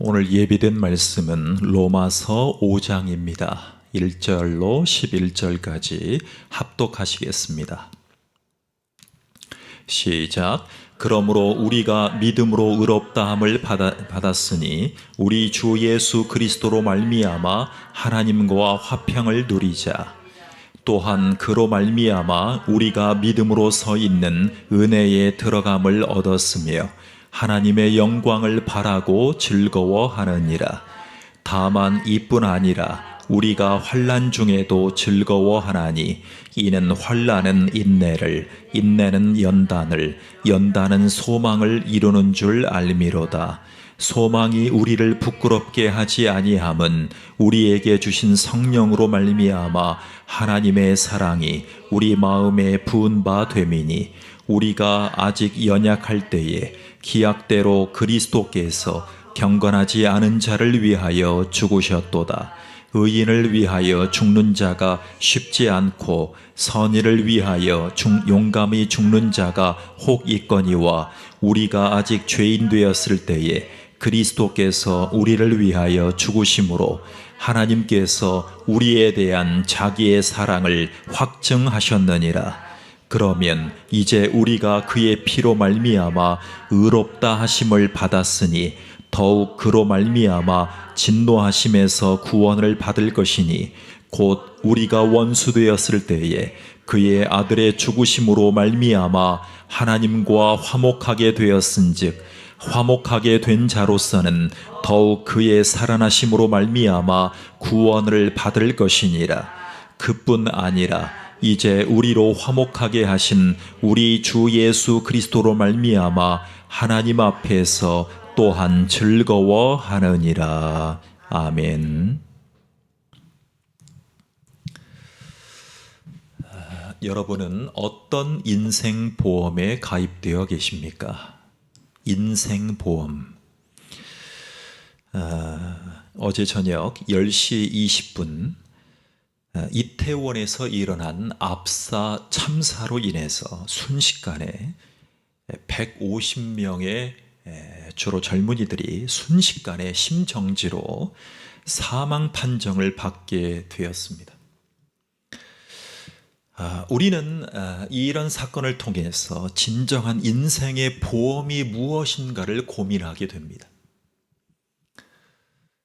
오늘 예비된 말씀은 로마서 5장입니다. 1절로 11절까지 합독하시겠습니다. 시작. 그러므로 우리가 믿음으로 의롭다함을 받았으니 우리 주 예수 그리스도로 말미암아 하나님과 화평을 누리자. 또한 그로 말미암아 우리가 믿음으로 서 있는 은혜에 들어감을 얻었으며 하나님의 영광을 바라고 즐거워하느니라. 다만 이뿐 아니라 우리가 환난 중에도 즐거워하나니 이는 환난은 인내를, 인내는 연단을, 연단은 소망을 이루는 줄 알미로다. 소망이 우리를 부끄럽게 하지 아니함은 우리에게 주신 성령으로 말미암아 하나님의 사랑이 우리 마음에 부은 바 됨이니 우리가 아직 연약할 때에 기약대로 그리스도께서 경건하지 않은 자를 위하여 죽으셨도다. 의인을 위하여 죽는 자가 쉽지 않고 선의를 위하여 용감히 죽는 자가 혹 있거니와 우리가 아직 죄인 되었을 때에 그리스도께서 우리를 위하여 죽으심으로 하나님께서 우리에 대한 자기의 사랑을 확증하셨느니라. 그러면 이제 우리가 그의 피로 말미암아 의롭다 하심을 받았으니 더욱 그로 말미암아 진노하심에서 구원을 받을 것이니 곧 우리가 원수 되었을 때에 그의 아들의 죽으심으로 말미암아 하나님과 화목하게 되었은즉 화목하게 된 자로서는 더욱 그의 살아나심으로 말미암아 구원을 받을 것이니라. 그뿐 아니라 이제 우리로 화목하게 하신 우리 주 예수 그리스도로 말미암아 하나님 앞에서 또한 즐거워하느니라. 아멘. 여러분은 어떤 인생보험에 가입되어 계십니까? 인생보험. 어제 저녁 10시 20분 이태원에서 일어난 압사 참사로 인해서 순식간에 150명의 주로 젊은이들이 순식간에 심정지로 사망 판정을 받게 되었습니다. 우리는 이런 사건을 통해서 진정한 인생의 보험이 무엇인가를 고민하게 됩니다.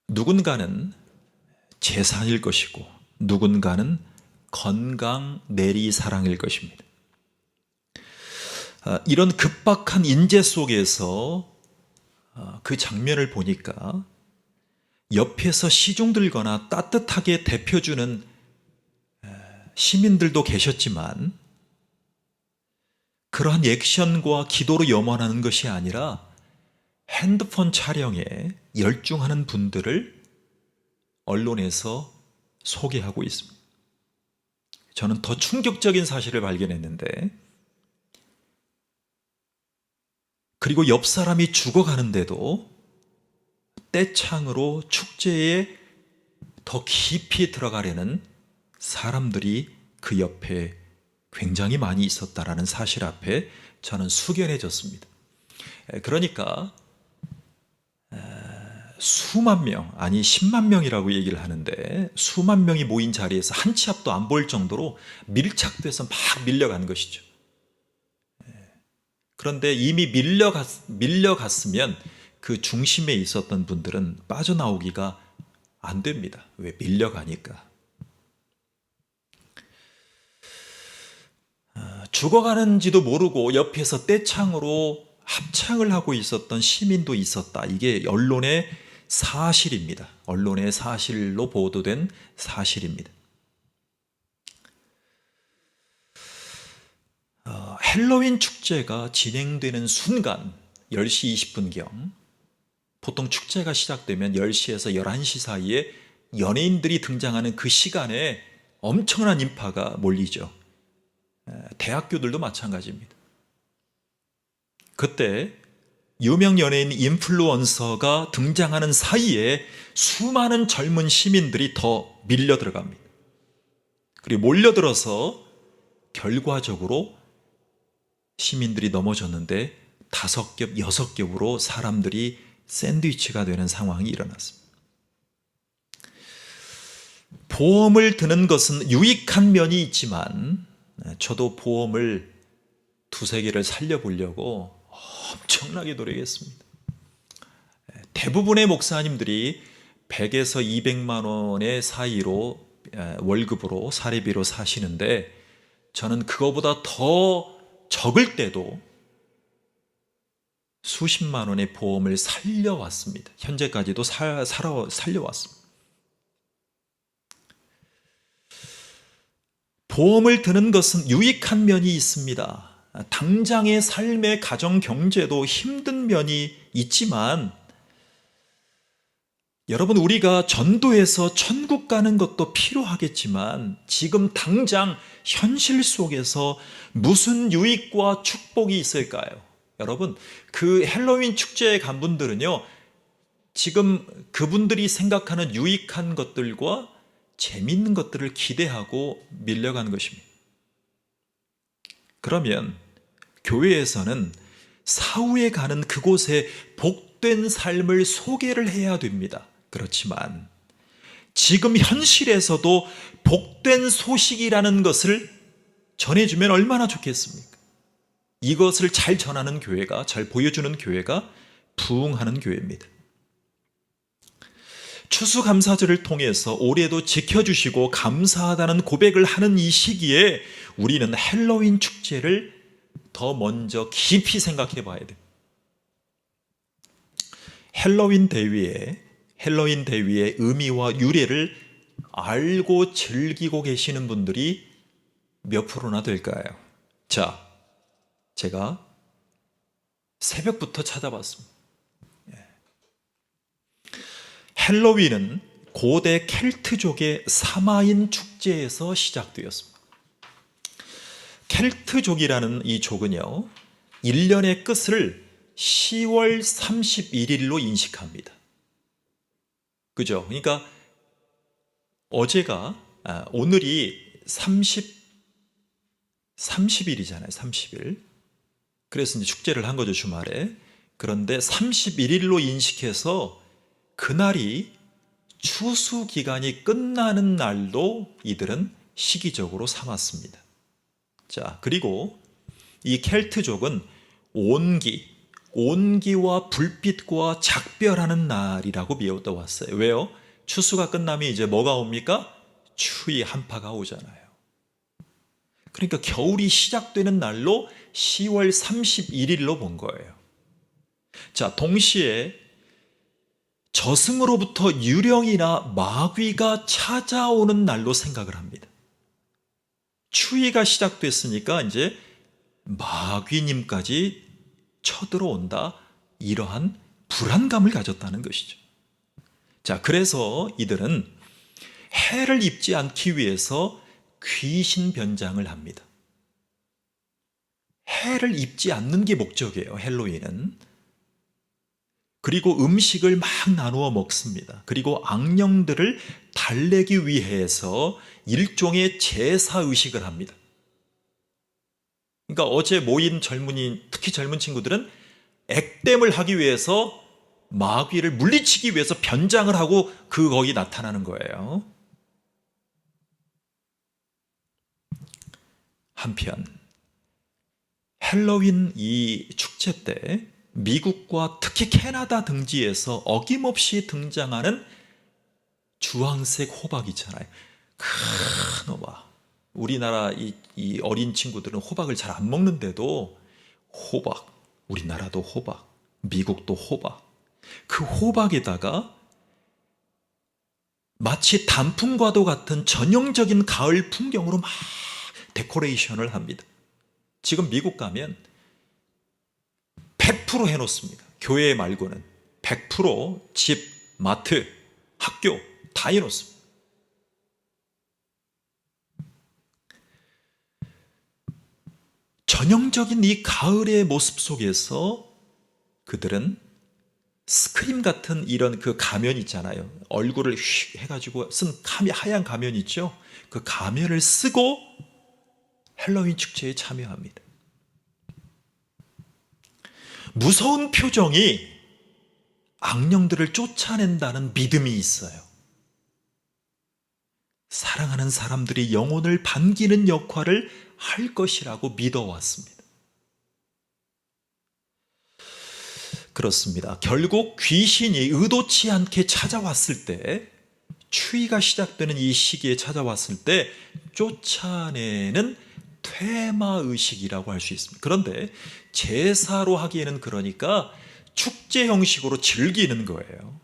누군가는 재산일 것이고 누군가는 건강, 내리, 사랑일 것입니다. 이런 급박한 인재 속에서 그 장면을 보니까 옆에서 시중 들거나 따뜻하게 대표주는 시민들도 계셨지만 그러한 액션과 기도로 염원하는 것이 아니라 핸드폰 촬영에 열중하는 분들을 언론에서 소개하고 있습니다. 저는 더 충격적인 사실을 발견했는데, 그리고 옆 사람이 죽어가는데도 떼창으로 축제에 더 깊이 들어가려는 사람들이 그 옆에 굉장히 많이 있었다라는 사실 앞에 저는 숙연해졌습니다. 그러니까 수만 명, 아니 10만 명이라고 얘기를 하는데 수만 명이 모인 자리에서 한 치 앞도 안 보일 정도로 밀착돼서 막 밀려간 것이죠. 그런데 이미 밀려갔으면 그 중심에 있었던 분들은 빠져나오기가 안 됩니다. 왜? 밀려가니까. 죽어가는지도 모르고 옆에서 떼창으로 합창을 하고 있었던 시민도 있었다. 이게 언론의 사실입니다. 언론의 사실로 보도된 사실입니다. 헬로윈 축제가 진행되는 순간 10시 20분경 보통 축제가 시작되면 10시에서 11시 사이에 연예인들이 등장하는 그 시간에 엄청난 인파가 몰리죠. 대학교들도 마찬가지입니다. 그때 유명 연예인 인플루언서가 등장하는 사이에 수많은 젊은 시민들이 더 밀려 들어갑니다. 그리고 몰려들어서 결과적으로 시민들이 넘어졌는데 5겹, 6겹으로 사람들이 샌드위치가 되는 상황이 일어났습니다. 보험을 드는 것은 유익한 면이 있지만 저도 보험을 두세 개를 살려보려고 엄청나게 노력했습니다. 대부분의 목사님들이 100에서 200만 원의 사이로 월급으로 사례비로 사시는데 저는 그거보다 더 적을 때도 수십만 원의 보험을 살려왔습니다. 현재까지도 살려왔습니다. 보험을 드는 것은 유익한 면이 있습니다. 당장의 삶의 가정 경제도 힘든 면이 있지만 여러분, 우리가 전도해서 천국 가는 것도 필요하겠지만 지금 당장 현실 속에서 무슨 유익과 축복이 있을까요? 여러분, 그 헬로윈 축제에 간 분들은요, 지금 그분들이 생각하는 유익한 것들과 재밌는 것들을 기대하고 밀려간 것입니다. 그러면 교회에서는 사후에 가는 그곳에 복된 삶을 소개를 해야 됩니다. 그렇지만 지금 현실에서도 복된 소식이라는 것을 전해주면 얼마나 좋겠습니까? 이것을 잘 전하는 교회가, 잘 보여주는 교회가 부흥하는 교회입니다. 추수감사절을 통해서 올해도 지켜주시고 감사하다는 고백을 하는 이 시기에 우리는 헬로윈 축제를 더 먼저 깊이 생각해 봐야 돼요. 헬로윈 대위의 의미와 유래를 알고 즐기고 계시는 분들이 몇 프로나 될까요? 자, 제가 새벽부터 찾아봤습니다. 헬로윈은 고대 켈트족의 사마인 축제에서 시작되었습니다. 켈트족이라는 이 족은요, 1년의 끝을 10월 31일로 인식합니다. 그죠? 그러니까 오늘이 30일이잖아요. 30일. 그래서 이제 축제를 한 거죠, 주말에. 그런데 31일로 인식해서 그날이 추수 기간이 끝나는 날도 이들은 시기적으로 삼았습니다. 자, 그리고 이 켈트족은 온기와 불빛과 작별하는 날이라고 미워져 왔어요. 왜요? 추수가 끝나면 이제 뭐가 옵니까? 추위 한파가 오잖아요. 그러니까 겨울이 시작되는 날로 10월 31일로 본 거예요. 자, 동시에 저승으로부터 유령이나 마귀가 찾아오는 날로 생각을 합니다. 추위가 시작됐으니까 이제 마귀님까지 쳐들어온다, 이러한 불안감을 가졌다는 것이죠. 자, 그래서 이들은 해를 입지 않기 위해서 귀신 변장을 합니다. 해를 입지 않는 게 목적이에요, 헬로윈은. 그리고 음식을 막 나누어 먹습니다. 그리고 악령들을 달래기 위해서 일종의 제사의식을 합니다. 그러니까 어제 모인 특히 젊은 친구들은 액땜을 하기 위해서 마귀를 물리치기 위해서 변장을 하고 거기 나타나는 거예요. 한편 헬로윈 이 축제 때 미국과 특히 캐나다 등지에서 어김없이 등장하는 주황색 호박 있잖아요. 큰 호박. 우리나라 이 어린 친구들은 호박을 잘 안 먹는데도 호박, 우리나라도 호박, 미국도 호박. 그 호박에다가 마치 단풍과도 같은 전형적인 가을 풍경으로 막 데코레이션을 합니다. 지금 미국 가면 100% 해놓습니다. 교회 말고는 100% 집, 마트, 학교 다 해놓습니다. 전형적인 이 가을의 모습 속에서 그들은 스크림 같은 이런 그 가면 있잖아요. 얼굴을 휙 해가지고 쓴 하얀 가면 있죠. 그 가면을 쓰고 헬로윈 축제에 참여합니다. 무서운 표정이 악령들을 쫓아낸다는 믿음이 있어요. 사랑하는 사람들이 영혼을 반기는 역할을 할 것이라고 믿어왔습니다. 그렇습니다. 결국 귀신이 의도치 않게 찾아왔을 때, 추위가 시작되는 이 시기에 찾아왔을 때 쫓아내는 퇴마의식이라고 할 수 있습니다. 그런데 제사로 하기에는 그러니까 축제 형식으로 즐기는 거예요.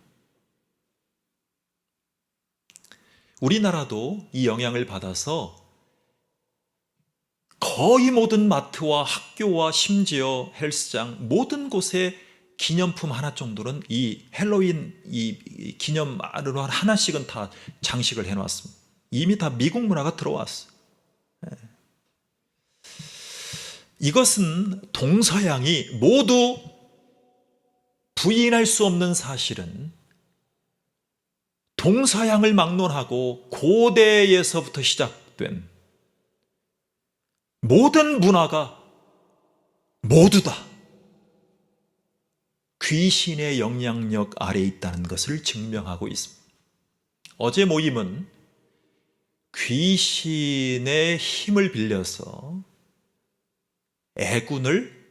우리나라도 이 영향을 받아서 거의 모든 마트와 학교와 심지어 헬스장 모든 곳에 기념품 하나 정도는 이 헬로윈 이 기념으로 하나씩은 다 장식을 해놨습니다. 이미 다 미국 문화가 들어왔어요. 이것은 동서양이 모두 부인할 수 없는 사실은 동서양을 막론하고 고대에서부터 시작된 모든 문화가 모두 다 귀신의 영향력 아래에 있다는 것을 증명하고 있습니다. 어제 모임은 귀신의 힘을 빌려서 애군을,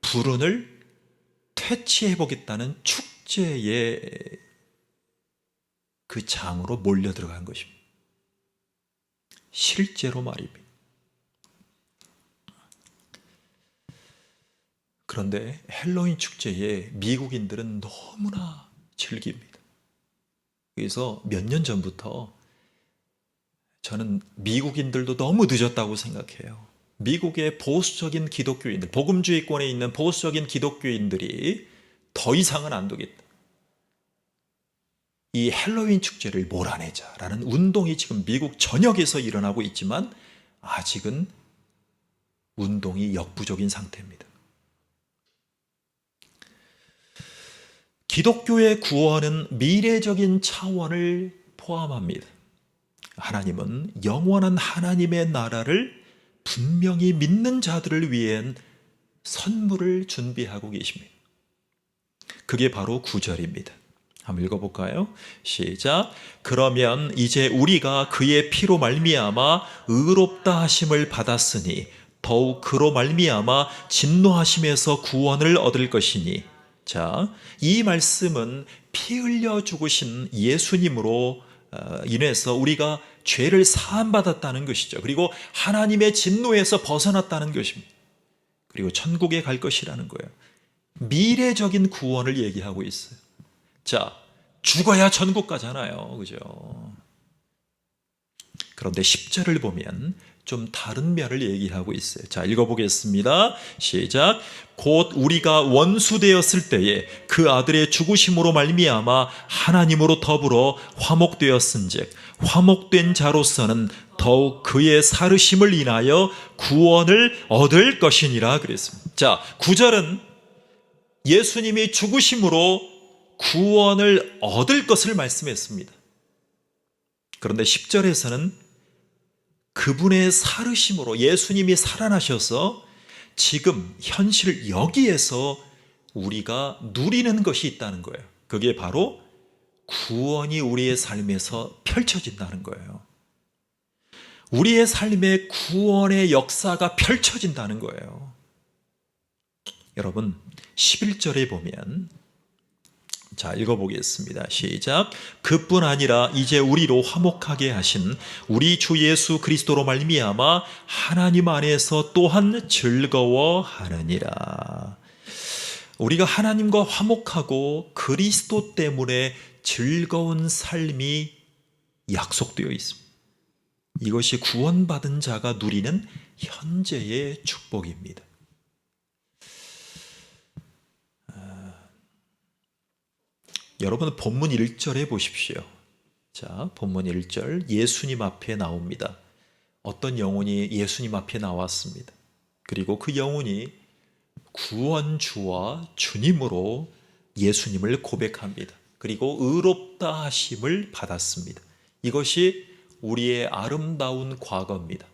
불운을 퇴치해보겠다는 축제의 그 장으로 몰려 들어간 것입니다. 실제로 말입니다. 그런데 헬로윈 축제에 미국인들은 너무나 즐깁니다. 그래서 몇 년 전부터 저는 미국인들도 너무 늦었다고 생각해요. 미국의 보수적인 기독교인들, 복음주의권에 있는 보수적인 기독교인들이 더 이상은 안 되겠다. 이 헬로윈 축제를 몰아내자라는 운동이 지금 미국 전역에서 일어나고 있지만 아직은 운동이 역부족인 상태입니다. 기독교의 구원은 미래적인 차원을 포함합니다. 하나님은 영원한 하나님의 나라를 분명히 믿는 자들을 위한 선물을 준비하고 계십니다. 그게 바로 9절입니다. 한번 읽어볼까요? 시작. 그러면 이제 우리가 그의 피로 말미암아 의롭다 하심을 받았으니 더욱 그로 말미암아 진노하심에서 구원을 얻을 것이니. 자, 이 말씀은 피 흘려 죽으신 예수님으로 인해서 우리가 죄를 사함받았다는 것이죠. 그리고 하나님의 진노에서 벗어났다는 것입니다. 그리고 천국에 갈 것이라는 거예요. 미래적인 구원을 얘기하고 있어요. 자, 죽어야 천국 가잖아요. 그죠? 그런데 10절을 보면 좀 다른 면을 얘기하고 있어요. 자, 읽어보겠습니다. 시작. 곧 우리가 원수되었을 때에 그 아들의 죽으심으로 말미암아 하나님으로 더불어 화목되었은즉 화목된 자로서는 더욱 그의 살으심을 인하여 구원을 얻을 것이니라 그랬습니다. 자, 9절은 예수님이 죽으심으로 구원을 얻을 것을 말씀했습니다. 그런데 10절에서는 그분의 살으심으로 예수님이 살아나셔서 지금 현실 여기에서 우리가 누리는 것이 있다는 거예요. 그게 바로 구원이 우리의 삶에서 펼쳐진다는 거예요. 우리의 삶에 구원의 역사가 펼쳐진다는 거예요. 여러분 11절에 보면, 자, 읽어보겠습니다. 시작. 그뿐 아니라 이제 우리로 화목하게 하신 우리 주 예수 그리스도로 말미암아 하나님 안에서 또한 즐거워하느니라. 우리가 하나님과 화목하고 그리스도 때문에 즐거운 삶이 약속되어 있습니다. 이것이 구원받은 자가 누리는 현재의 축복입니다. 여러분 본문 1절에 보십시오. 자, 본문 1절 예수님 앞에 나옵니다. 어떤 영혼이 예수님 앞에 나왔습니다. 그리고 그 영혼이 구원주와 주님으로 예수님을 고백합니다. 그리고 의롭다 하심을 받았습니다. 이것이 우리의 아름다운 과거입니다.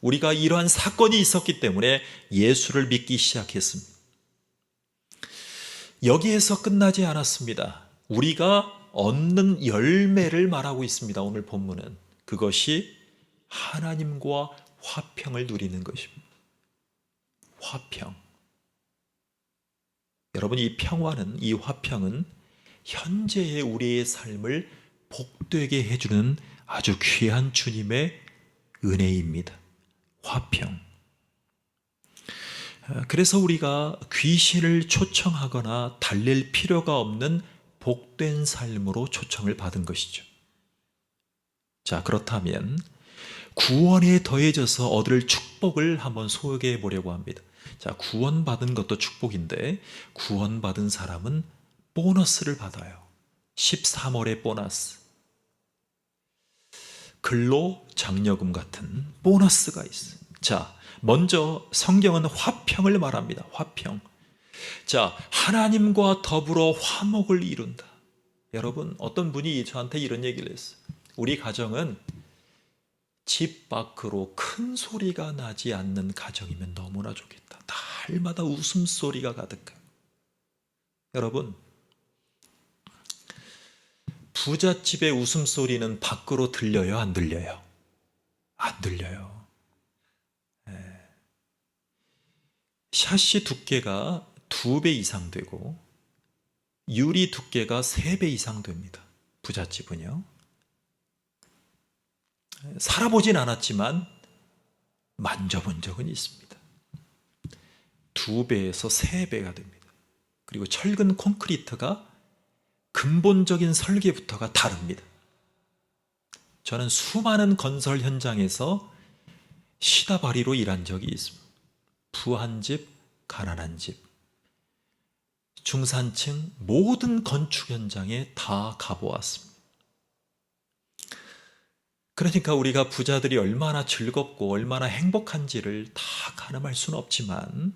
우리가 이러한 사건이 있었기 때문에 예수를 믿기 시작했습니다. 여기에서 끝나지 않았습니다. 우리가 얻는 열매를 말하고 있습니다. 오늘 본문은 그것이 하나님과 화평을 누리는 것입니다. 화평. 여러분, 이 평화는, 이 화평은 현재의 우리의 삶을 복되게 해주는 아주 귀한 주님의 은혜입니다. 화평. 그래서 우리가 귀신을 초청하거나 달랠 필요가 없는 복된 삶으로 초청을 받은 것이죠. 자, 그렇다면 구원에 더해져서 얻을 축복을 한번 소개해 보려고 합니다. 자, 구원받은 것도 축복인데 구원받은 사람은 보너스를 받아요. 13월의 보너스. 근로장려금 같은 보너스가 있어요. 자, 먼저 성경은 화평을 말합니다. 화평. 자, 하나님과 더불어 화목을 이룬다. 여러분, 어떤 분이 저한테 이런 얘기를 했어요. 우리 가정은 집 밖으로 큰 소리가 나지 않는 가정이면 너무나 좋겠다. 날마다 웃음소리가 가득해요. 여러분, 부잣집의 웃음소리는 밖으로 들려요? 안 들려요? 안 들려요. 샤시 두께가 2배 이상 되고 유리 두께가 3배 이상 됩니다. 부잣집은요. 살아보진 않았지만 만져본 적은 있습니다. 2배에서 3배가 됩니다. 그리고 철근 콘크리트가 근본적인 설계부터가 다릅니다. 저는 수많은 건설 현장에서 시다바리로 일한 적이 있습니다. 부한 집, 가난한 집, 중산층 모든 건축 현장에 다 가보았습니다. 그러니까 우리가 부자들이 얼마나 즐겁고 얼마나 행복한지를 다 가늠할 수는 없지만,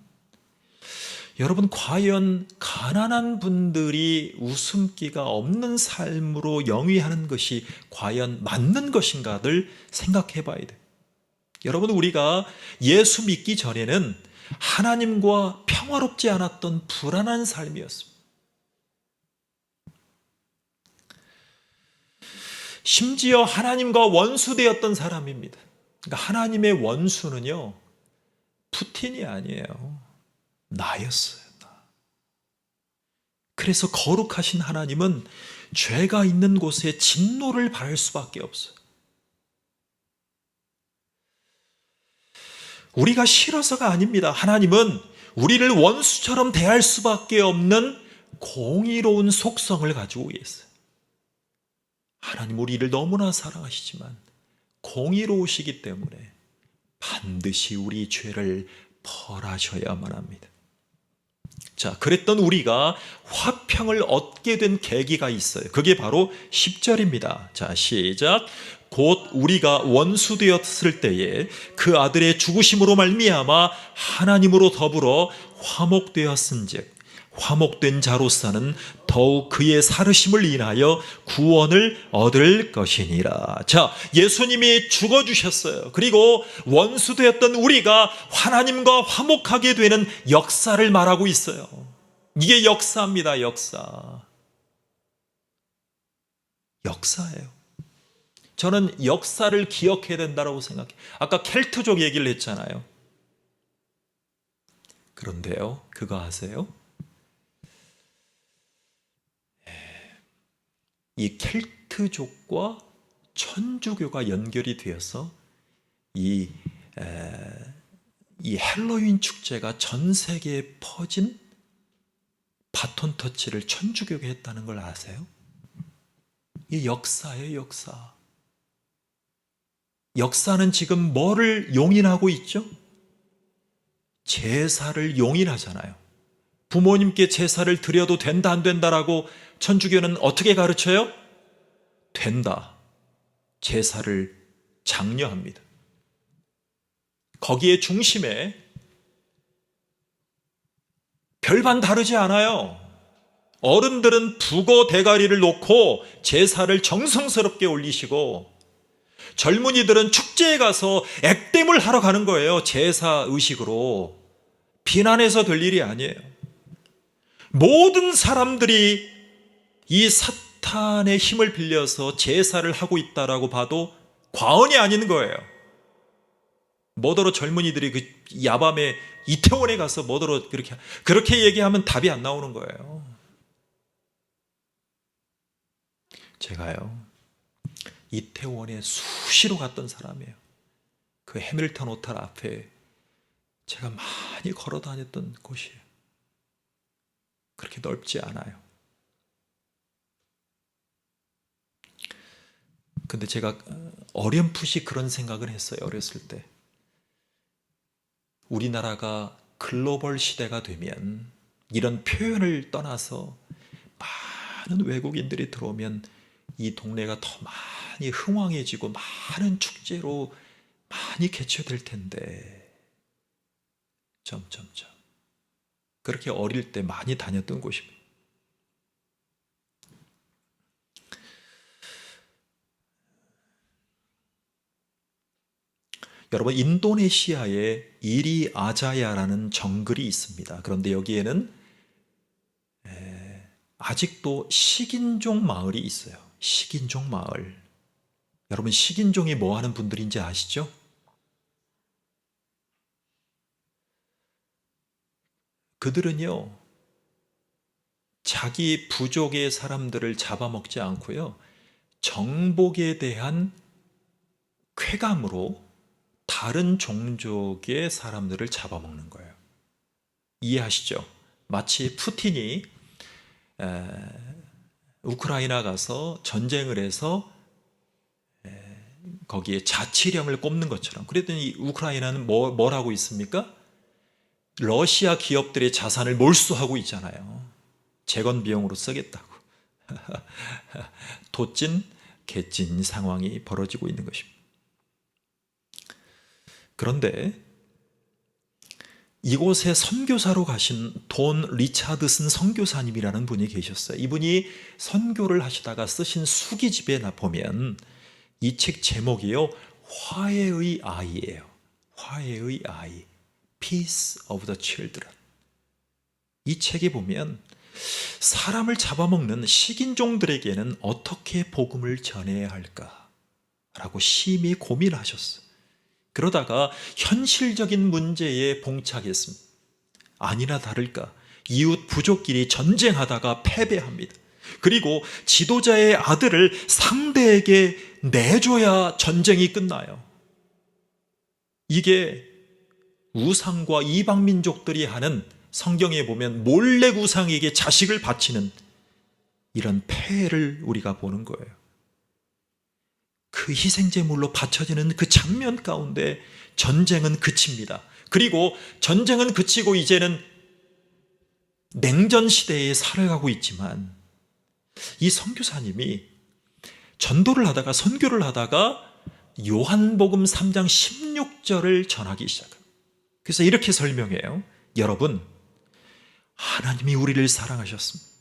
여러분, 과연 가난한 분들이 웃음기가 없는 삶으로 영위하는 것이 과연 맞는 것인가를 생각해 봐야 돼요. 여러분, 우리가 예수 믿기 전에는 하나님과 평화롭지 않았던 불안한 삶이었습니다. 심지어 하나님과 원수되었던 사람입니다. 그러니까 하나님의 원수는요, 푸틴이 아니에요. 나였어요. 나. 그래서 거룩하신 하나님은 죄가 있는 곳에 진노를 바랄 수밖에 없어요. 우리가 싫어서가 아닙니다. 하나님은 우리를 원수처럼 대할 수밖에 없는 공의로운 속성을 가지고 계세요. 하나님 우리를 너무나 사랑하시지만 공의로우시기 때문에 반드시 우리 죄를 벌하셔야만 합니다. 자, 그랬던 우리가 화평을 얻게 된 계기가 있어요. 그게 바로 10절입니다. 자, 시작. 곧 우리가 원수 되었을 때에 그 아들의 죽으심으로 말미암아 하나님으로 더불어 화목되었은즉 화목된 자로서는 더욱 그의 살으심을 인하여 구원을 얻을 것이니라. 자, 예수님이 죽어주셨어요. 그리고 원수되었던 우리가 하나님과 화목하게 되는 역사를 말하고 있어요. 이게 역사입니다. 역사. 역사예요. 저는 역사를 기억해야 된다고 생각해요. 아까 켈트족 얘기를 했잖아요. 그런데요, 그거 아세요? 이 켈트족과 천주교가 연결이 되어서 이 헬로윈 축제가 전 세계에 퍼진 바톤 터치를 천주교가 했다는 걸 아세요? 이 역사예요, 역사. 역사는 지금 뭐를 용인하고 있죠? 제사를 용인하잖아요. 부모님께 제사를 드려도 된다 안 된다라고 천주교는 어떻게 가르쳐요? 된다. 제사를 장려합니다. 거기에 중심에 별반 다르지 않아요. 어른들은 북어 대가리를 놓고 제사를 정성스럽게 올리시고 젊은이들은 축제에 가서 액땜을 하러 가는 거예요. 제사 의식으로. 비난해서 될 일이 아니에요. 모든 사람들이 이 사탄의 힘을 빌려서 제사를 하고 있다라고 봐도 과언이 아닌 거예요. 뭐더러 젊은이들이 그 야밤에 이태원에 가서 뭐더러 그렇게 얘기하면 답이 안 나오는 거예요. 제가요, 이태원에 수시로 갔던 사람이에요. 그 해밀턴 호텔 앞에 제가 많이 걸어 다녔던 곳이에요. 그렇게 넓지 않아요. 근데 제가 어렴풋이 그런 생각을 했어요. 어렸을 때. 우리나라가 글로벌 시대가 되면 이런 표현을 떠나서 많은 외국인들이 들어오면 이 동네가 더 많이 흥왕해지고 많은 축제로 많이 개최될 텐데 점점점 그렇게 어릴 때 많이 다녔던 곳입니다. 여러분, 인도네시아에 이리 아자야라는 정글이 있습니다. 그런데 여기에는 아직도 식인종 마을이 있어요. 식인종 마을. 여러분, 식인종이 뭐 하는 분들인지 아시죠? 그들은요, 자기 부족의 사람들을 잡아먹지 않고요, 정복에 대한 쾌감으로 다른 종족의 사람들을 잡아먹는 거예요. 이해하시죠? 마치 푸틴이 우크라이나 가서 전쟁을 해서 거기에 자치령을 꼽는 것처럼. 그랬더니 우크라이나는 뭘 하고 있습니까? 러시아 기업들의 자산을 몰수하고 있잖아요. 재건 비용으로 쓰겠다고. 도찐 개찐 상황이 벌어지고 있는 것입니다. 그런데 이곳에 선교사로 가신 돈 리차드슨 선교사님이라는 분이 계셨어요. 이분이 선교를 하시다가 쓰신 수기집에 보면 이 책 제목이요, 화해의 아이예요. 화해의 아이, Peace of the Children. 이 책에 보면 사람을 잡아먹는 식인종들에게는 어떻게 복음을 전해야 할까라고 심히 고민하셨어요. 그러다가 현실적인 문제에 봉착했습니다. 아니나 다를까 이웃 부족끼리 전쟁하다가 패배합니다. 그리고 지도자의 아들을 상대에게 내줘야 전쟁이 끝나요. 이게 우상과 이방민족들이 하는, 성경에 보면 몰래 우상에게 자식을 바치는 이런 폐해를 우리가 보는 거예요. 그 희생제물로 바쳐지는 그 장면 가운데 전쟁은 그칩니다. 그리고 전쟁은 그치고 이제는 냉전 시대에 살아가고 있지만 이 선교사님이 전도를 하다가, 선교를 하다가 요한복음 3장 16절을 전하기 시작합니다. 그래서 이렇게 설명해요. 여러분, 하나님이 우리를 사랑하셨습니다.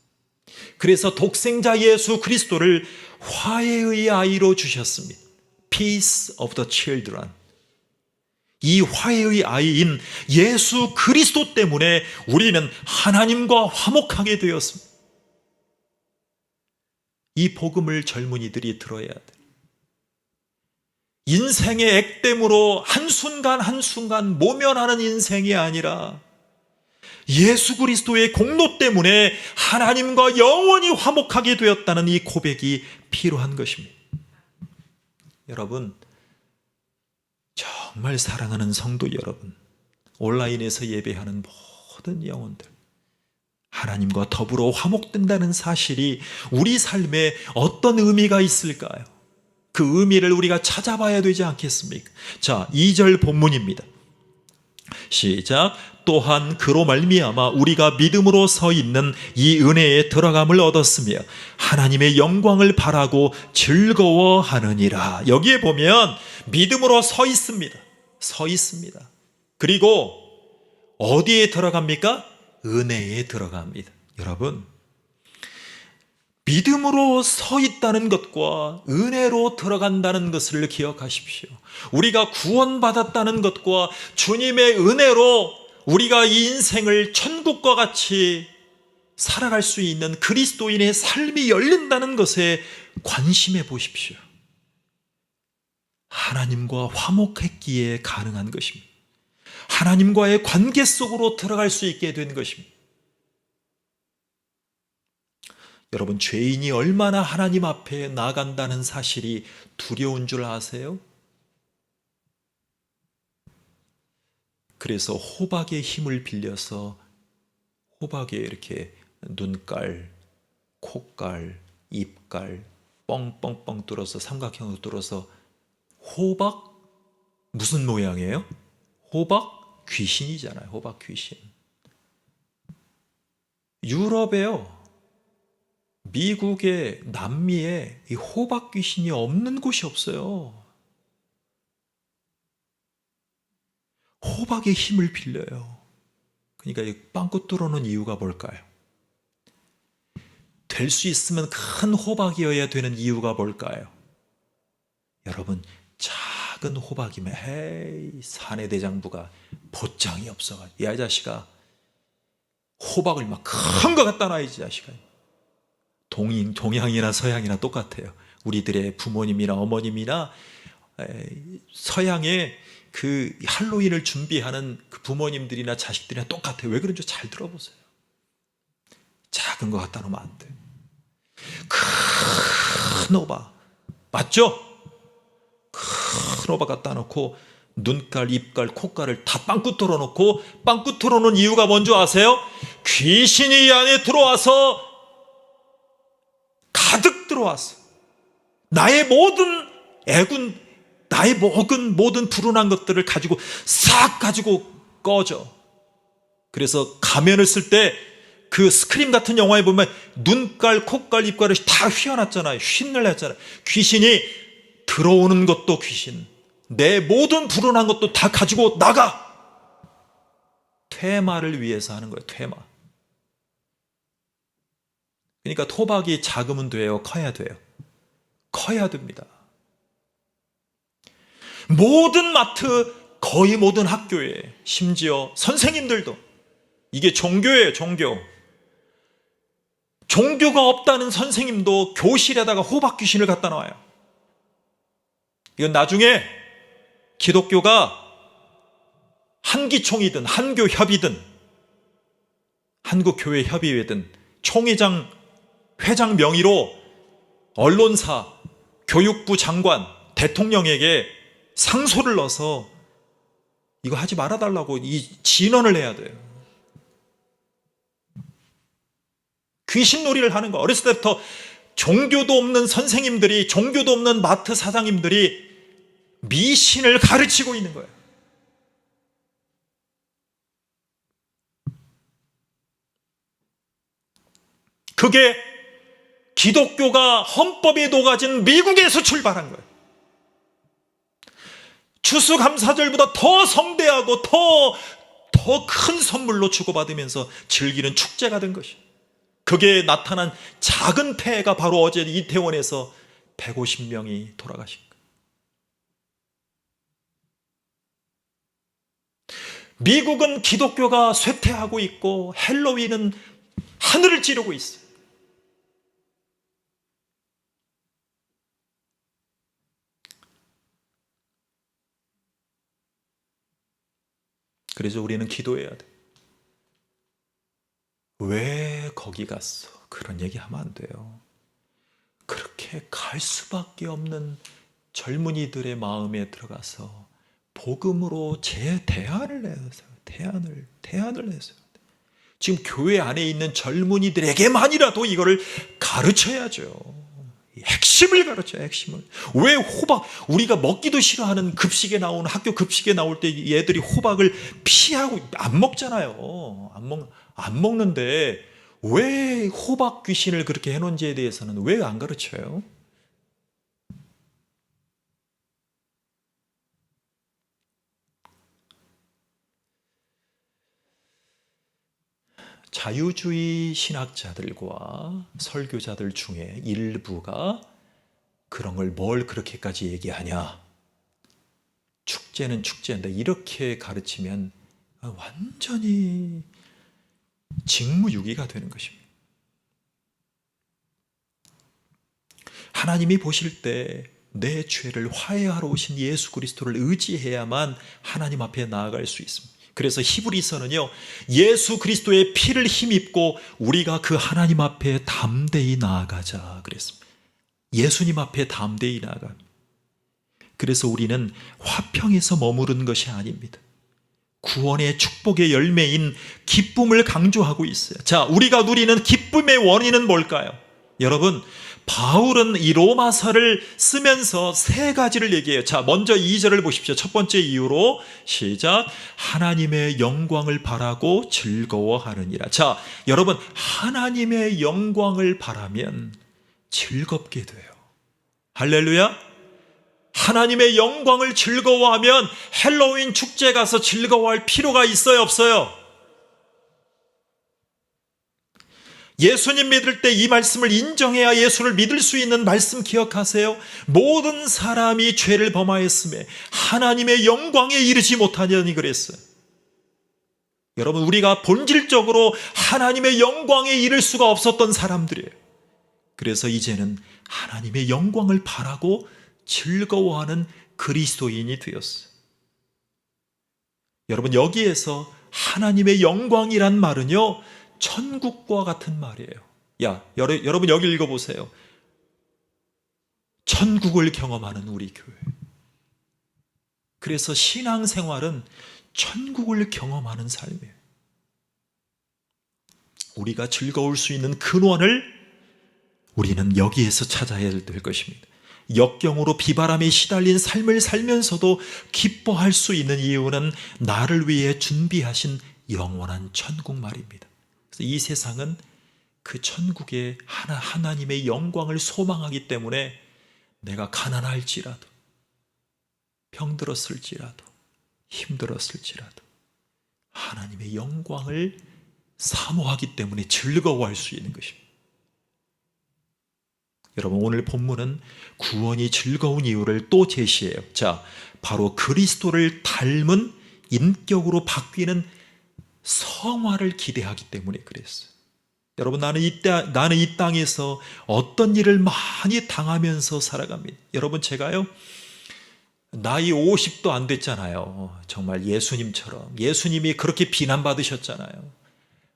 그래서 독생자 예수 그리스도를 화해의 아이로 주셨습니다. Peace of the Children. 이 화해의 아이인 예수 그리스도 때문에 우리는 하나님과 화목하게 되었습니다. 이 복음을 젊은이들이 들어야 돼. 인생의 액땜으로 한순간 한순간 모면하는 인생이 아니라 예수 그리스도의 공로 때문에 하나님과 영원히 화목하게 되었다는 이 고백이 필요한 것입니다. 여러분, 정말 사랑하는 성도 여러분, 온라인에서 예배하는 모든 영혼들, 하나님과 더불어 화목된다는 사실이 우리 삶에 어떤 의미가 있을까요? 그 의미를 우리가 찾아봐야 되지 않겠습니까? 자, 2절 본문입니다. 시작. 또한 그로 말미암아 우리가 믿음으로 서 있는 이 은혜에 들어감을 얻었으며 하나님의 영광을 바라고 즐거워하느니라. 여기에 보면 믿음으로 서 있습니다. 서 있습니다. 그리고 어디에 들어갑니까? 은혜에 들어갑니다. 여러분, 믿음으로 서 있다는 것과 은혜로 들어간다는 것을 기억하십시오. 우리가 구원받았다는 것과 주님의 은혜로 우리가 이 인생을 천국과 같이 살아갈 수 있는 그리스도인의 삶이 열린다는 것에 관심해 보십시오. 하나님과 화목했기에 가능한 것입니다. 하나님과의 관계 속으로 들어갈 수 있게 된 것입니다. 여러분, 죄인이 얼마나 하나님 앞에 나간다는 사실이 두려운 줄 아세요? 그래서 호박의 힘을 빌려서 호박에 이렇게 눈깔, 콧깔, 입깔 뻥뻥뻥 뚫어서 삼각형으로 뚫어서 호박 무슨 모양이에요? 호박 귀신이잖아요. 호박 귀신. 유럽에요. 미국에, 남미에 이 호박 귀신이 없는 곳이 없어요. 호박의 힘을 빌려요. 그러니까 이 빵꾸 뚫어놓은 이유가 뭘까요? 될 수 있으면 큰 호박이어야 되는 이유가 뭘까요? 여러분, 작은 호박이면 에이, 사내대장부가 보장이 없어가지고 야, 이 자식아, 호박을 막 큰 거 갖다 놔야지, 자식아. 동양이나 서양이나 똑같아요. 우리들의 부모님이나 어머님이나 서양의 그 할로윈을 준비하는 그 부모님들이나 자식들이나 똑같아요. 왜 그런지 잘 들어보세요. 작은 거 갖다 놓으면 안 돼. 큰 호박 맞죠? 큰 호박 갖다 놓고 눈깔, 입깔, 콧깔을 다 빵꾸 뚫어놓고, 빵꾸 뚫어놓은 이유가 뭔지 아세요? 귀신이 이 안에 들어와서 가득 들어왔어. 나의 모든 애군, 나의 모든 불운한 것들을 가지고 싹 가지고 꺼져. 그래서 가면을 쓸 때 그 스크림 같은 영화에 보면 눈깔, 콧깔, 입깔을 다 휘어놨잖아요. 휘를 냈잖아요. 귀신이 들어오는 것도 귀신, 내 모든 불운한 것도 다 가지고 나가. 퇴마를 위해서 하는 거예요. 퇴마. 그러니까 호박이 작으면 돼요? 커야 돼요? 커야 됩니다. 모든 마트, 거의 모든 학교에, 심지어 선생님들도, 이게 종교예요. 종교가 없다는 선생님도 교실에다가 호박 귀신을 갖다 놔요. 이건 나중에 기독교가 한기총이든 한교협이든 한국교회협의회든 총회장, 회장 명의로 언론사, 교육부 장관, 대통령에게 상소를 넣어서 이거 하지 말아달라고 이 진언을 해야 돼요. 귀신놀이를 하는 거. 어렸을 때부터 종교도 없는 선생님들이, 종교도 없는 마트 사장님들이 미신을 가르치고 있는 거예요. 그게 기독교가 헌법에 녹아진 미국에서 출발한 거예요. 추수감사절보다 더 성대하고 더 큰 선물로 주고받으면서 즐기는 축제가 된 것이에요. 그게 나타난 작은 폐해가 바로 어제 이태원에서 150명이 돌아가신 거예요. 미국은 기독교가 쇠퇴하고 있고 헬로윈은 하늘을 찌르고 있어요. 그래서 우리는 기도해야 돼. 왜 거기 갔어? 그런 얘기하면 안 돼요. 그렇게 갈 수밖에 없는 젊은이들의 마음에 들어가서 복음으로 대안을 내세요. 대안을 내세요. 지금 교회 안에 있는 젊은이들에게만이라도 이거를 가르쳐야죠. 핵심을 가르쳐요. 핵심을. 왜 호박, 우리가 먹기도 싫어하는 급식에 나오는, 학교 급식에 나올 때 얘들이 호박을 피하고 안 먹잖아요. 안 먹는데 왜 호박 귀신을 그렇게 해놓은지에 대해서는 왜 안 가르쳐요? 자유주의 신학자들과 설교자들 중에 일부가 그런 걸 뭘 그렇게까지 얘기하냐, 축제는 축제인데 이렇게 가르치면 완전히 직무유기가 되는 것입니다. 하나님이 보실 때 내 죄를 화해하러 오신 예수 그리스도를 의지해야만 하나님 앞에 나아갈 수 있습니다. 그래서 히브리서는요, 예수 그리스도의 피를 힘입고 우리가 그 하나님 앞에 담대히 나아가자 그랬습니다. 예수님 앞에 담대히 나아가. 그래서 우리는 화평에서 머무르는 것이 아닙니다. 구원의 축복의 열매인 기쁨을 강조하고 있어요. 자, 우리가 누리는 기쁨의 원인은 뭘까요? 여러분, 바울은 이 로마서를 쓰면서 세 가지를 얘기해요. 자, 먼저 2절을 보십시오. 첫 번째 이유로 시작. 하나님의 영광을 바라고 즐거워하느니라. 자, 여러분, 하나님의 영광을 바라면 즐겁게 돼요. 할렐루야. 하나님의 영광을 즐거워하면 헬로윈 축제 가서 즐거워할 필요가 있어요, 없어요? 예수님 믿을 때 이 말씀을 인정해야 예수를 믿을 수 있는 말씀 기억하세요. 모든 사람이 죄를 범하였음에 하나님의 영광에 이르지 못하냐니 그랬어요. 여러분, 우리가 본질적으로 하나님의 영광에 이를 수가 없었던 사람들이에요. 그래서 이제는 하나님의 영광을 바라고 즐거워하는 그리스도인이 되었어요. 여러분, 여기에서 하나님의 영광이란 말은요, 천국과 같은 말이에요. 여러분 여기 읽어보세요. 천국을 경험하는 우리 교회. 그래서 신앙생활은 천국을 경험하는 삶이에요. 우리가 즐거울 수 있는 근원을 우리는 여기에서 찾아야 될 것입니다. 역경으로 비바람에 시달린 삶을 살면서도 기뻐할 수 있는 이유는 나를 위해 준비하신 영원한 천국 말입니다. 그래서 이 세상은 그 천국의 하나님의 영광을 소망하기 때문에 내가 가난할지라도, 병들었을지라도, 힘들었을지라도 하나님의 영광을 사모하기 때문에 즐거워할 수 있는 것입니다. 여러분, 오늘 본문은 구원이 즐거운 이유를 또 제시해요. 자, 바로 그리스도를 닮은 인격으로 바뀌는 성화를 기대하기 때문에 그랬어요. 여러분, 나는 이 땅에서 어떤 일을 많이 당하면서 살아갑니다. 여러분, 제가요, 나이 50도 안 됐잖아요. 정말 예수님처럼. 예수님이 그렇게 비난받으셨잖아요.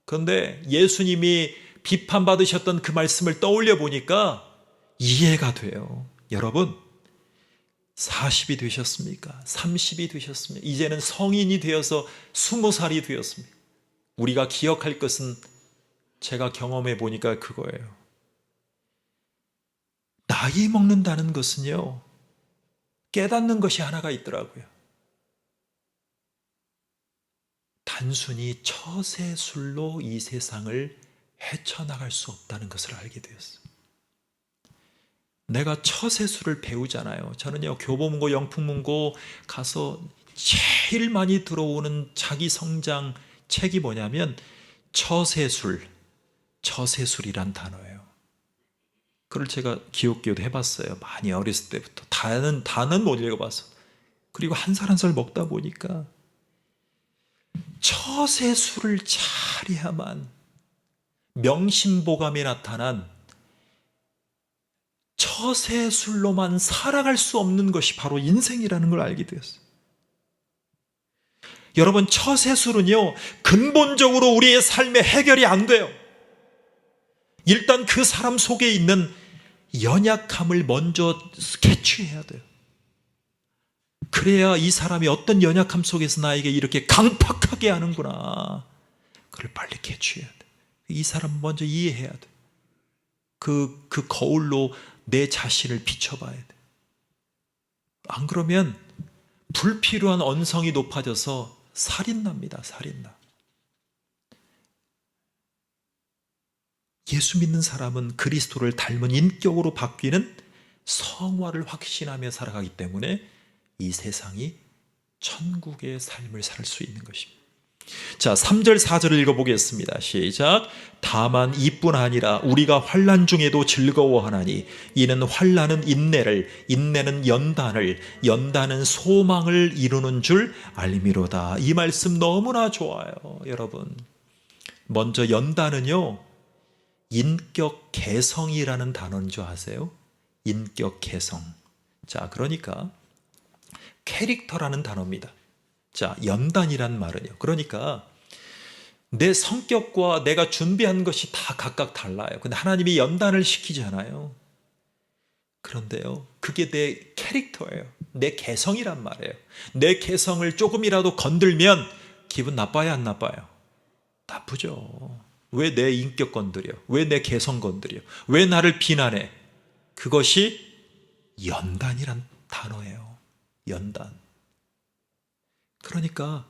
그런데 예수님이 비판받으셨던 그 말씀을 떠올려 보니까 이해가 돼요. 여러분, 40이 되셨습니까? 30이 되셨습니까? 이제는 성인이 되어서 20살이 되었습니다. 우리가 기억할 것은 제가 경험해 보니까 그거예요. 나이 먹는다는 것은요, 깨닫는 것이 하나가 있더라고요. 단순히 처세술로 이 세상을 헤쳐나갈 수 없다는 것을 알게 되었어요. 내가 처세술을 배우잖아요. 저는요, 교보문고, 영풍문고 가서 제일 많이 들어오는 자기 성장 책이 뭐냐면 처세술이란 단어예요. 그걸 제가 기독교도 해봤어요. 많이 어렸을 때부터. 다는 못 읽어봤어. 그리고 한 살 한 살 먹다 보니까 처세술을 잘해야만 명심보감에 나타난 처세술로만 살아갈 수 없는 것이 바로 인생이라는 걸 알게 되었어요. 여러분, 처세술은요, 근본적으로 우리의 삶에 해결이 안 돼요. 일단 그 사람 속에 있는 연약함을 먼저 캐치해야 돼요. 그래야 이 사람이 어떤 연약함 속에서 나에게 이렇게 강팍하게 하는구나, 그걸 빨리 캐치해야 돼. 이 사람 먼저 이해해야 돼. 그 거울로 내 자신을 비춰봐야 돼. 안 그러면 불필요한 언성이 높아져서 살인납니다. 살인나. 예수 믿는 사람은 그리스도를 닮은 인격으로 바뀌는 성화를 확신하며 살아가기 때문에 이 세상이 천국의 삶을 살 수 있는 것입니다. 자, 3절 4절을 읽어보겠습니다. 시작. 다만 이뿐 아니라 우리가 환난 중에도 즐거워하나니 이는 환난은 인내를, 인내는 연단을, 연단은 소망을 이루는 줄 알미로다. 이 말씀 너무나 좋아요. 여러분, 먼저 연단은요, 인격 개성이라는 단어인 줄 아세요? 인격 개성. 자, 그러니까 캐릭터라는 단어입니다. 자, 연단이란 말은요. 그러니까 내 성격과 내가 준비한 것이 다 각각 달라요. 근데 하나님이 연단을 시키잖아요. 그런데요, 그게 내 캐릭터예요. 내 개성이란 말이에요. 내 개성을 조금이라도 건들면 기분 나빠요, 안 나빠요? 나쁘죠. 왜 내 인격 건드려? 왜 내 개성 건드려? 왜 나를 비난해? 그것이 연단이란 단어예요. 연단. 그러니까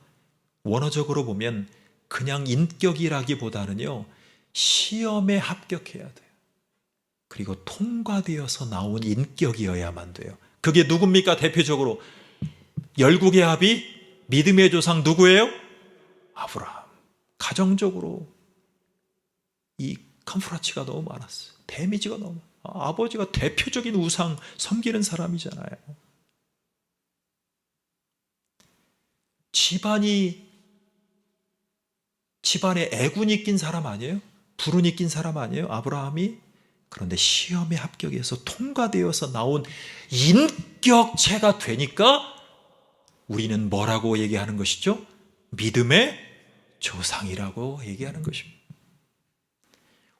원어적으로 보면 그냥 인격이라기보다는요, 시험에 합격해야 돼요. 그리고 통과되어서 나온 인격이어야만 돼요. 그게 누굽니까? 대표적으로 열국의 합이 믿음의 조상 누구예요? 아브라함. 가정적으로 이 컴프라치가 너무 많았어요. 데미지가 너무 많아요. 아버지가 대표적인 우상 섬기는 사람이잖아요. 집안에 애군이 낀 사람 아니에요? 불운이 낀 사람 아니에요? 아브라함이? 그런데 시험에 합격해서 통과되어서 나온 인격체가 되니까 우리는 뭐라고 얘기하는 것이죠? 믿음의 조상이라고 얘기하는 것입니다.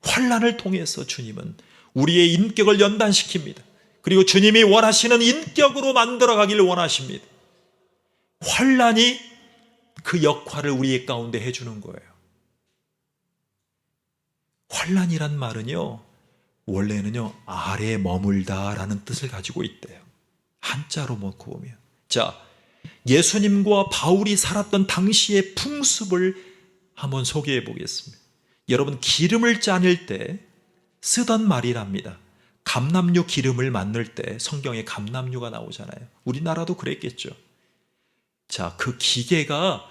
환난을 통해서 주님은 우리의 인격을 연단시킵니다. 그리고 주님이 원하시는 인격으로 만들어가기를 원하십니다. 환난이 그 역할을 우리 가운데 해주는 거예요. 환난이란 말은요, 원래는요, 아래에 머물다라는 뜻을 가지고 있대요. 한자로 놓고 보면. 자, 예수님과 바울이 살았던 당시의 풍습을 한번 소개해 보겠습니다. 여러분, 기름을 짜낼 때 쓰던 말이랍니다. 감람류 기름을 만들 때 성경에 감람류가 나오잖아요. 우리나라도 그랬겠죠. 자, 그 기계가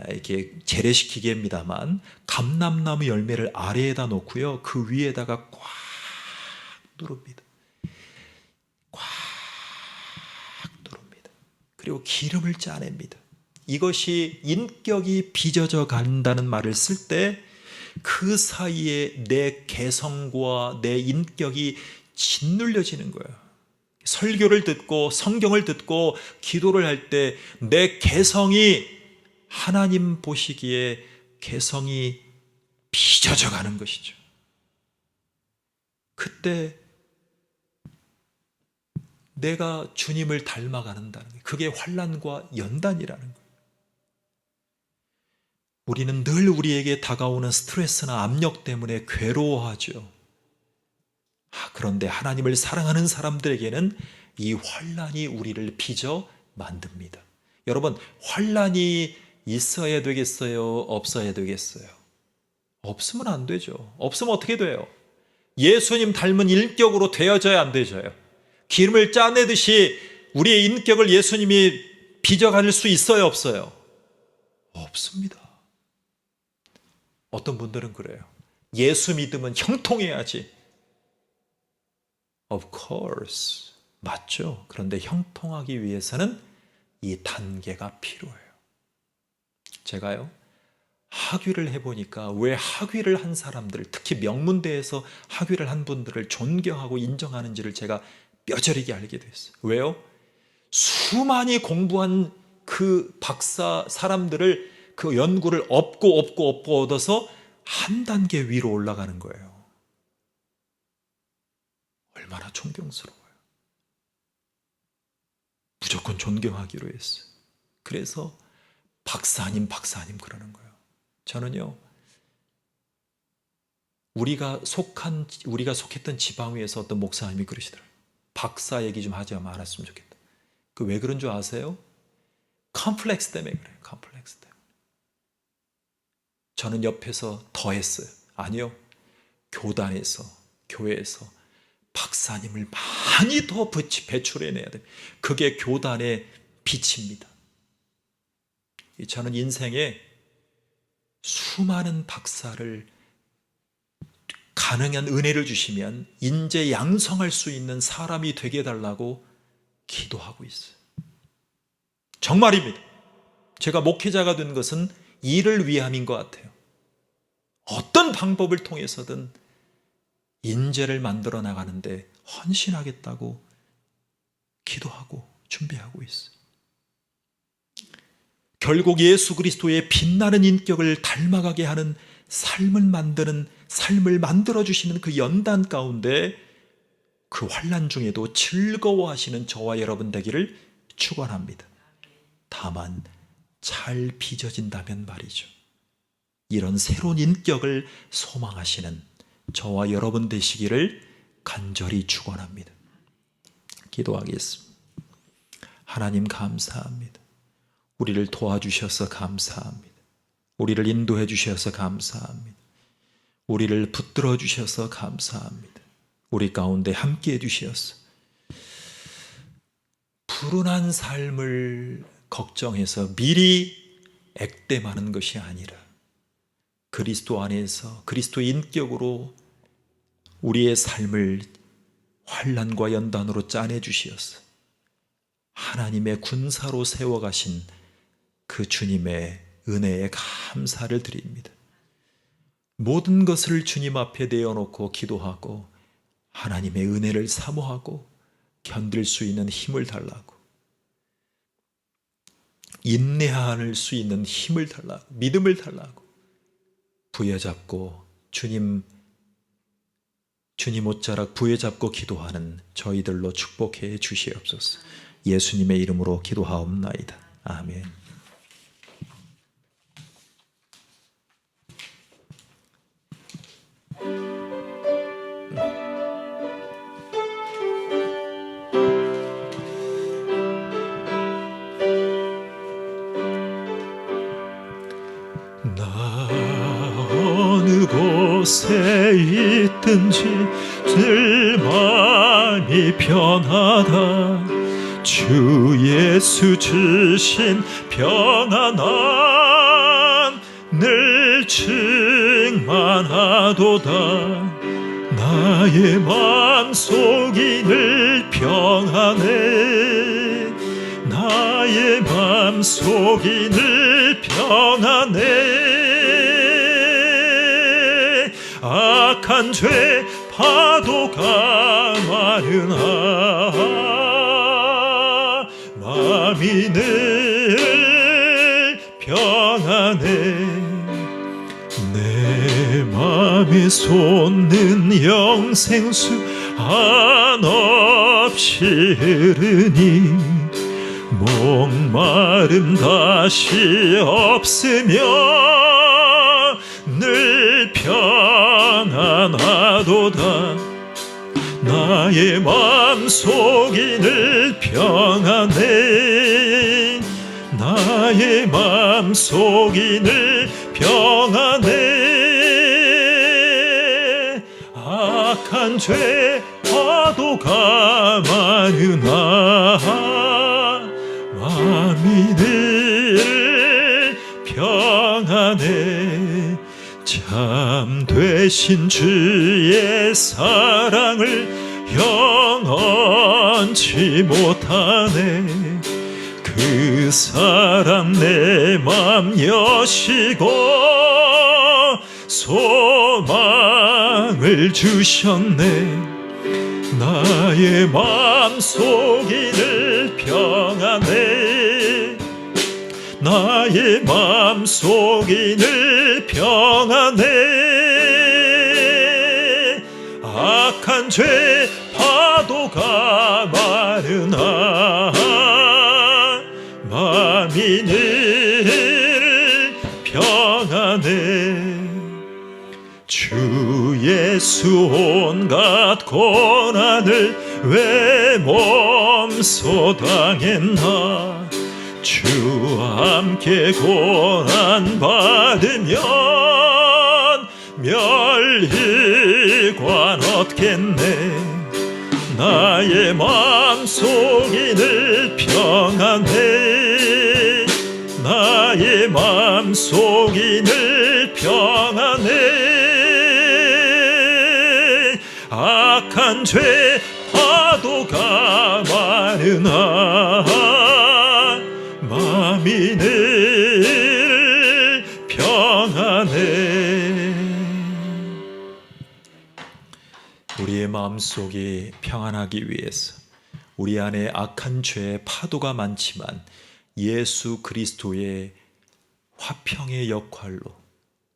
이렇게 재래식 기계입니다만 감람나무 열매를 아래에다 놓고요, 그 위에다가 꽉 누릅니다. 꽉 누릅니다. 그리고 기름을 짜냅니다. 이것이 인격이 빚어져 간다는 말을 쓸 때 그 사이에 내 개성과 내 인격이 짓눌려지는 거예요. 설교를 듣고 성경을 듣고 기도를 할 때 내 개성이, 하나님 보시기에 개성이 빚어져 가는 것이죠. 그때 내가 주님을 닮아가는다는 거예요. 그게 환난과 연단이라는 거예요. 우리는 늘 우리에게 다가오는 스트레스나 압력 때문에 괴로워하죠. 그런데 하나님을 사랑하는 사람들에게는 이 환난이 우리를 빚어 만듭니다. 여러분, 환난이 있어야 되겠어요? 없어야 되겠어요? 없으면 안 되죠. 없으면 어떻게 돼요? 예수님 닮은 인격으로 되어져야 안 되져요. 기름을 짜내듯이 우리의 인격을 예수님이 빚어갈 수 있어요? 없어요? 없습니다. 어떤 분들은 그래요. 예수 믿으면 형통해야지. Of course. 맞죠. 그런데 형통하기 위해서는 이 단계가 필요해요. 제가요, 학위를 해보니까 왜 학위를 한 사람들, 특히 명문대에서 학위를 한 분들을 존경하고 인정하는지를 제가 뼈저리게 알게 됐어요. 왜요? 수많이 공부한 그 박사 사람들을, 그 연구를 업고 얻어서 한 단계 위로 올라가는 거예요. 얼마나 존경스러워요. 무조건 존경하기로 했어요. 그래서 박사님 그러는 거예요. 저는요, 우리가 속했던 지방위에서 어떤 목사님이 그러시더라고요. 박사 얘기 좀 하지 말았으면 좋겠다. 그 왜 그런 줄 아세요? 컴플렉스 때문에 그래요. 컴플렉스 때문에. 저는 옆에서 더 했어요. 아니요, 교단에서, 교회에서 박사님을 많이 더 배출해내야 돼요. 그게 교단의 빛입니다. 저는 인생에 수많은 박사를, 가능한 은혜를 주시면 인재 양성할 수 있는 사람이 되게 해달라고 기도하고 있어요. 정말입니다. 제가 목회자가 된 것은 이를 위함인 것 같아요. 어떤 방법을 통해서든 인재를 만들어 나가는데 헌신하겠다고 기도하고 준비하고 있어요. 결국 예수 그리스도의 빛나는 인격을 닮아가게 하는 삶을 만들어주시는 그 연단 가운데 그 환난 중에도 즐거워하시는 저와 여러분 되기를 축원합니다. 다만 잘 빚어진다면 말이죠. 이런 새로운 인격을 소망하시는 저와 여러분 되시기를 간절히 축원합니다. 기도하겠습니다. 하나님 감사합니다. 우리를 도와주셔서 감사합니다. 우리를 인도해 주셔서 감사합니다. 우리를 붙들어 주셔서 감사합니다. 우리 가운데 함께 해 주셔서 불운한 삶을 걱정해서 미리 액땜하는 것이 아니라 그리스도 안에서 그리스도의 인격으로 우리의 삶을 환난과 연단으로 짜내 주시어서 하나님의 군사로 세워가신 그 주님의 은혜에 감사를 드립니다. 모든 것을 주님 앞에 내어놓고 기도하고 하나님의 은혜를 사모하고 견딜 수 있는 힘을 달라고, 인내할 수 있는 힘을 달라고, 믿음을 달라고 부여잡고 주님 옷자락 부여잡고 기도하는 저희들로 축복해 주시옵소서. 예수님의 이름으로 기도하옵나이다. 아멘. 나 어느 곳에 있든지 늘 마음이 평안하다. 주 예수 주신 평안함 늘 충만하도다. 나의 마음속이 늘 평안해. 나의 마음속이 늘 평안해. 악한 죄 파도가 많으나 마음이 늘 평안해. 내 마음에 솟는 영생수 한없이 흐르니 목마름 다시 없으며 늘 평안하도다. 나의 마음속이 늘 평안해. 나의 마음속이 늘 평안해. 악한 죄 파도가 많으나 마음이 늘 평안해. 참 되신 주의 사랑을 영원치 못하네. 그 사랑 내 맘 여시고 소망을 주셨네. 나의 마음속이 늘 평안해. 나의 마음속이 늘 평안해. 악한 죄 파도가 많으나 마음이 늘 평안해. 주 예수 온갖 고난을 왜 몸소 당했나. 주 함께 고난 받으면 멸희관 얻겠네. 나의 마음속이 늘 평안해. 나의 마음속이 늘 평안해. 악한 죄 파도가 많으나 마음이 늘 평안해. 마음속이 평안하기 위해서 우리 안에 악한 죄의 파도가 많지만 예수 그리스도의 화평의 역할로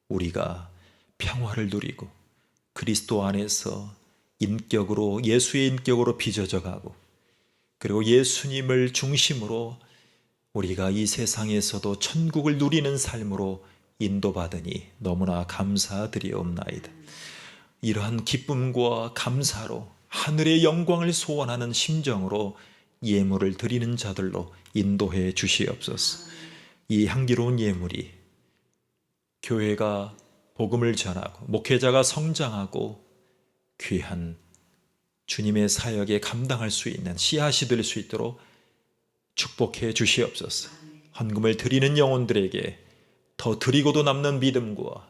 우리가 평화를 누리고 그리스도 안에서 인격으로 예수의 인격으로 빚어져 가고 그리고 예수님을 중심으로 우리가 이 세상에서도 천국을 누리는 삶으로 인도받으니 너무나 감사드리옵나이다. 이러한 기쁨과 감사로 하늘의 영광을 소원하는 심정으로 예물을 드리는 자들로 인도해 주시옵소서. 이 향기로운 예물이 교회가 복음을 전하고 목회자가 성장하고 귀한 주님의 사역에 감당할 수 있는 씨앗이 될 수 있도록 축복해 주시옵소서. 헌금을 드리는 영혼들에게 더 드리고도 남는 믿음과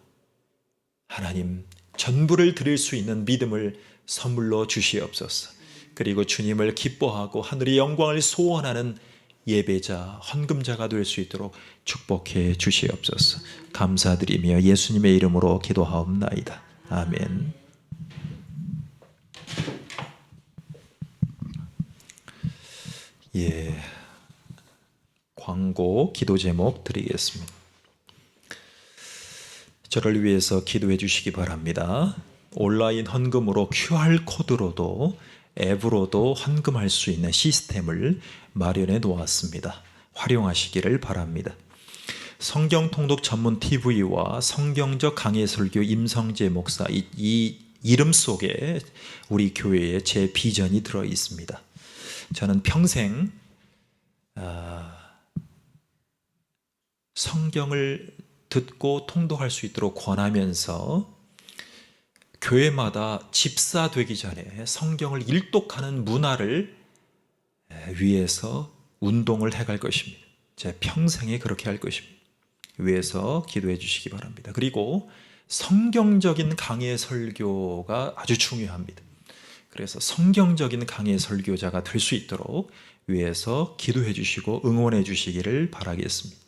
하나님 전부를 드릴 수 있는 믿음을 선물로 주시옵소서. 그리고 주님을 기뻐하고 하늘의 영광을 소원하는 예배자, 헌금자가 될 수 있도록 축복해 주시옵소서. 감사드리며 예수님의 이름으로 기도하옵나이다. 아멘. 광고 기도 제목 드리겠습니다. 저를 위해서 기도해 주시기 바랍니다. 온라인 헌금으로 QR코드로도 앱으로도 헌금할 수 있는 시스템을 마련해 놓았습니다. 활용하시기를 바랍니다. 성경 통독 전문 TV와 성경적 강해 설교 임성재 목사 이 이름 속에 우리 교회에 제 비전이 들어 있습니다. 저는 평생 성경을 듣고 통독할 수 있도록 권하면서 교회마다 집사 되기 전에 성경을 일독하는 문화를 위해서 운동을 해갈 것입니다. 제 평생에 그렇게 할 것입니다. 위해서 기도해 주시기 바랍니다. 그리고 성경적인 강해 설교가 아주 중요합니다. 그래서 성경적인 강해 설교자가 될 수 있도록 위해서 기도해 주시고 응원해 주시기를 바라겠습니다.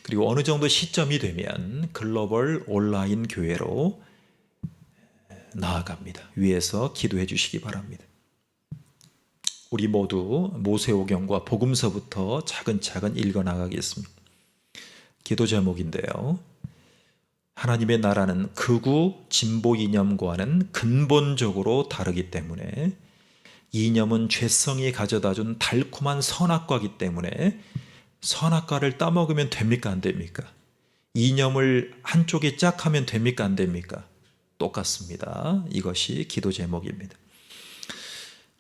그리고 어느 정도 시점이 되면 글로벌 온라인 교회로 나아갑니다. 위해서 기도해 주시기 바랍니다. 우리 모두 모세오경과 복음서부터 차근차근 읽어 나가겠습니다. 기도 제목인데요. 하나님의 나라는 극우 진보 이념과는 근본적으로 다르기 때문에 이념은 죄성이 가져다준 달콤한 선악과이기 때문에 선악과를 따먹으면 됩니까? 안 됩니까? 이념을 한쪽에 짝 하면 됩니까? 안 됩니까? 똑같습니다. 이것이 기도 제목입니다.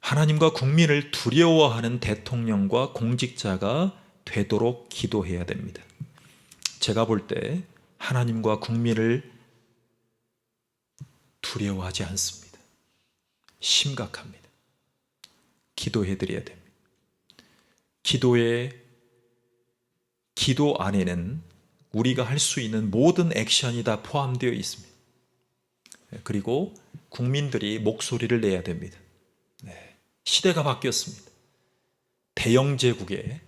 하나님과 국민을 두려워하는 대통령과 공직자가 되도록 기도해야 됩니다. 제가 볼 때 하나님과 국민을 두려워하지 않습니다. 심각합니다. 기도해 드려야 됩니다. 기도 안에는 우리가 할 수 있는 모든 액션이 다 포함되어 있습니다. 그리고 국민들이 목소리를 내야 됩니다. 시대가 바뀌었습니다. 대영 제국의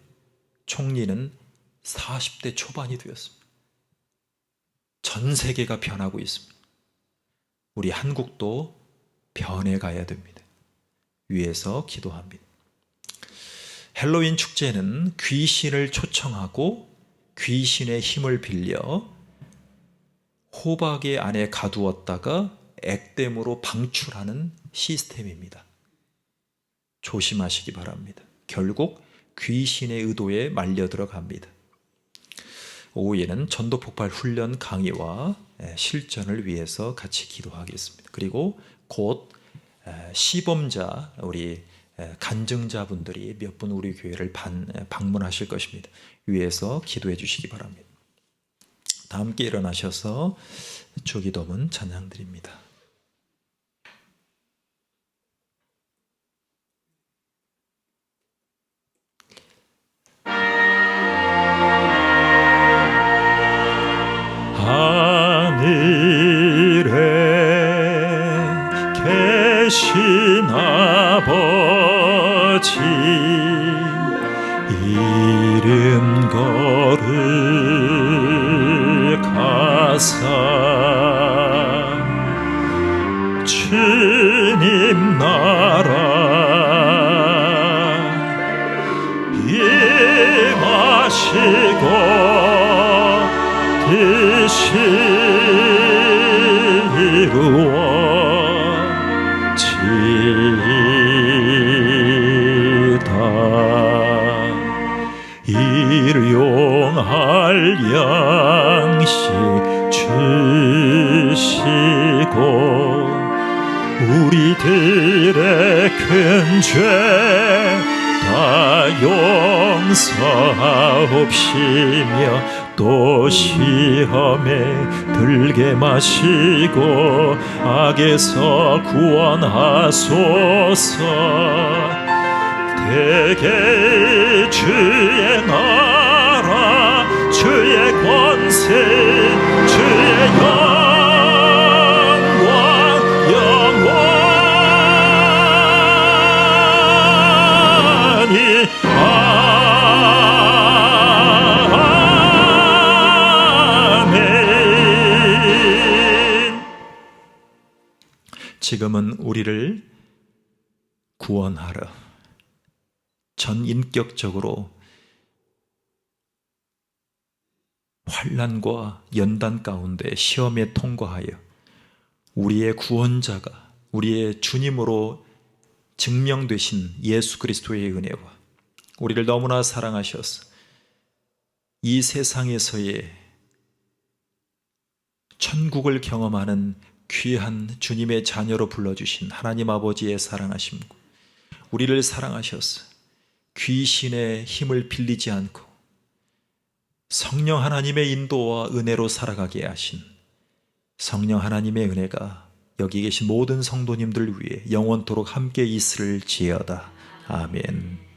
총리는 40대 초반이 되었습니다. 전 세계가 변하고 있습니다. 우리 한국도 변해가야 됩니다. 위해서 기도합니다. 헬로윈 축제는 귀신을 초청하고 귀신의 힘을 빌려 호박의 안에 가두었다가 액땜으로 방출하는 시스템입니다. 조심하시기 바랍니다. 결국 귀신의 의도에 말려 들어갑니다. 오후에는 전도폭발 훈련 강의와 실전을 위해서 같이 기도하겠습니다. 그리고 곧 시범자 우리 간증자분들이 몇 분 우리 교회를 방문하실 것입니다. 위해서 기도해 주시기 바랍니다. 다 함께 일어나셔서 주기도문 찬양 드립니다. 하늘에 계신 아버지 이름 거룩하사 주님 나라 임하시고 뜻이 이루어지다 일용할 양식 주시고 우리들의 큰 죄 다 용서하옵시며 또 시험에 들게 마시고 악에서 구원하소서 대개 주의 나라 주의 권세 주의 영광 영원히 아멘. 지금은 우리를 구원하러 전인격적으로 환난과 연단 가운데 시험에 통과하여 우리의 구원자가 우리의 주님으로 증명되신 예수 그리스도의 은혜와 우리를 너무나 사랑하셔서 이 세상에서의 천국을 경험하는 귀한 주님의 자녀로 불러주신 하나님 아버지의 사랑하심과 우리를 사랑하셔서 귀신의 힘을 빌리지 않고 성령 하나님의 인도와 은혜로 살아가게 하신 성령 하나님의 은혜가 여기 계신 모든 성도님들 위해 영원토록 함께 있을지어다. 아멘.